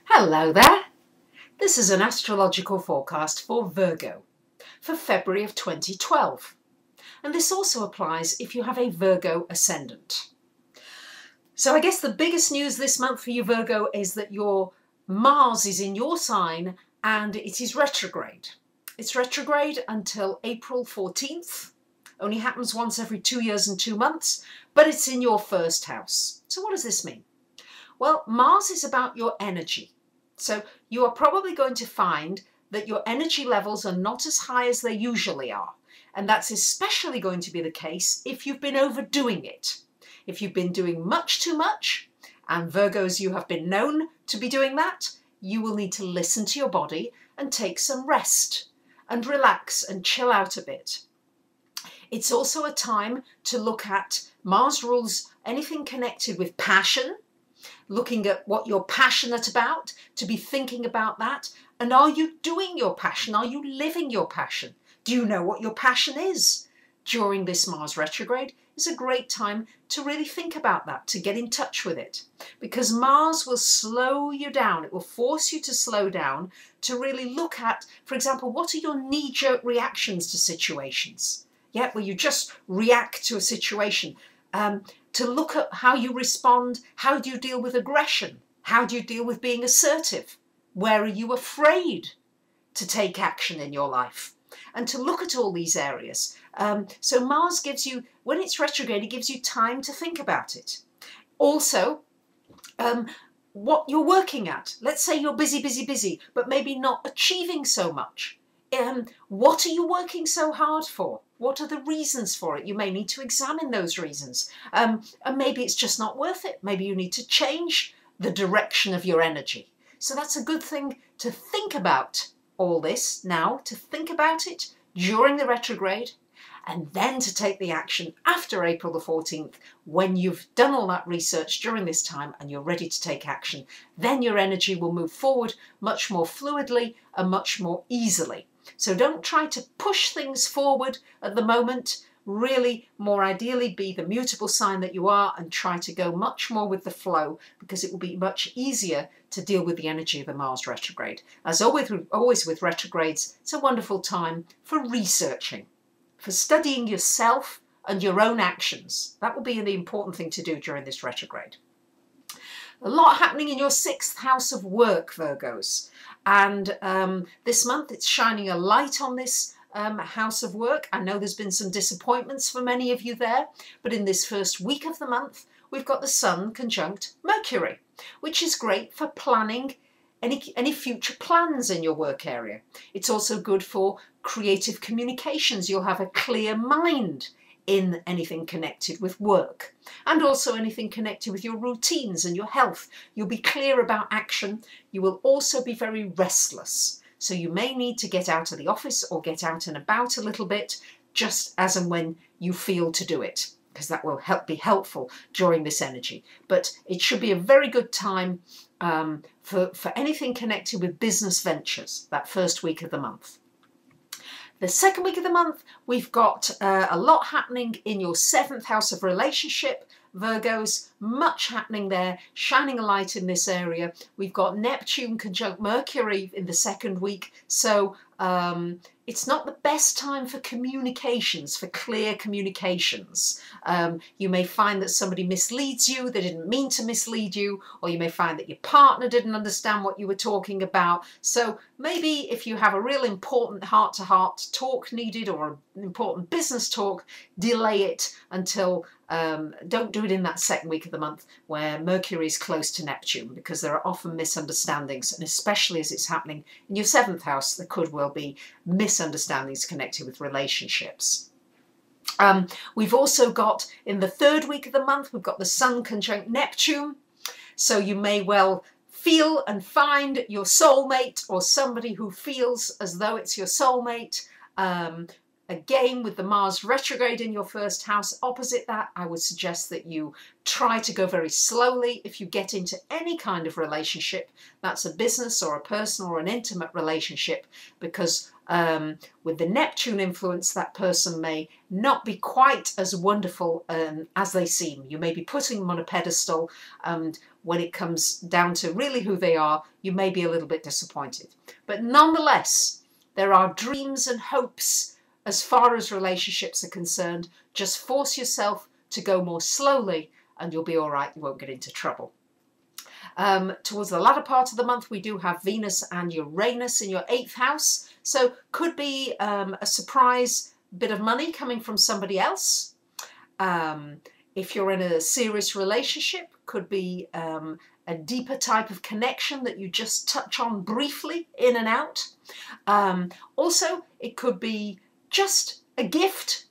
Hello there. This is an astrological forecast for Virgo for February of 2012. And this also applies if you have a Virgo ascendant. So I guess the biggest news this month for you Virgo is that your Mars is in your sign and it is retrograde. It's retrograde until April 14th. Only happens once every 2 years and 2 months, but it's in your first house. So what does this mean? Well, Mars is about your energy. So you are probably going to find that your energy levels are not as high as they usually are. And that's especially going to be the case if you've been overdoing it. If you've been doing much too much, and Virgos, you have been known to be doing that, you will need to listen to your body and take some rest and relax and chill out a bit. It's also a time to look at Mars rules anything connected with passion, looking at what you're passionate about, to be thinking about that. And are you doing your passion? Are you living your passion? Do you know what your passion is? During this Mars retrograde is a great time to really think about that, to get in touch with it. Because Mars will slow you down. It will force you to slow down, to really look at, for example, what are your knee-jerk reactions to situations? Yeah, where you just react to a situation. To look at how you respond. How do you deal with aggression? How do you deal with being assertive? Where are you afraid to take action in your life? And to look at all these areas. So Mars gives you, when it's retrograde, it gives you time to think about it. Also, what you're working at. Let's say you're busy, but maybe not achieving so much. What are you working so hard for? What are the reasons for it? You may need to examine those reasons. And maybe it's just not worth it. Maybe you need to change the direction of your energy. So that's a good thing to think about all this now, to think about it during the retrograde, and then to take the action after April the 14th, when you've done all that research during this time and you're ready to take action. Then your energy will move forward much more fluidly and much more easily. So don't try to push things forward at the moment. Really, more ideally, be the mutable sign that you are and try to go much more with the flow, because it will be much easier to deal with the energy of the Mars retrograde. As always with retrogrades, it's a wonderful time for researching, for studying yourself and your own actions. That will be the important thing to do during this retrograde. A lot happening in your 6th house of work, Virgos. And this month it's shining a light on this house of work. I know there's been some disappointments for many of you there, but in this first week of the month, we've got the Sun conjunct Mercury, which is great for planning any future plans in your work area. It's also good for creative communications. You'll have a clear mind in anything connected with work, and also anything connected with your routines and your health. You'll be clear about action. You will also be very restless. So you may need to get out of the office or get out and about a little bit, just as and when you feel to do it, because that will be helpful during this energy. But it should be a very good time for anything connected with business ventures, that first week of the month. The second week of the month, we've got a lot happening in your 7th house of relationship, Virgos. Much happening there, shining a light in this area. We've got Neptune conjunct Mercury in the second week. So it's not the best time for communications, for clear communications. You may find that somebody misleads you, they didn't mean to mislead you, or you may find that your partner didn't understand what you were talking about. So maybe if you have a real important heart-to-heart talk needed, or an important business talk, delay it until, don't do it in that second week of the month where Mercury is close to Neptune, because there are often misunderstandings, and especially as it's happening in your 7th house, there could well be misunderstandings connected with relationships. We've also got, in the 3rd week of the month, we've got the Sun conjunct Neptune. So you may well feel and find your soulmate, or somebody who feels as though it's your soulmate. Again, with the Mars retrograde in your first house opposite that, I would suggest that you try to go very slowly if you get into any kind of relationship. That's a business or a personal or an intimate relationship, because with the Neptune influence, that person may not be quite as wonderful as they seem. You may be putting them on a pedestal, and when it comes down to really who they are, you may be a little bit disappointed. But nonetheless, there are dreams and hopes as far as relationships are concerned. Just force yourself to go more slowly and you'll be all right. You won't get into trouble. Towards the latter part of the month, we do have Venus and Uranus in your 8th house. So could be a surprise bit of money coming from somebody else. If you're in a serious relationship, could be a deeper type of connection that you just touch on briefly in and out. Also, it could be just a gift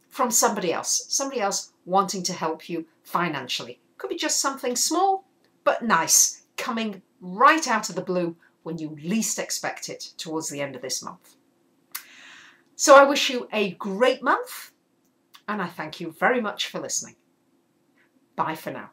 from somebody else wanting to help you financially. Could be just something small but nice, coming right out of the blue when you least expect it towards the end of this month. So I wish you a great month, and I thank you very much for listening. Bye for now.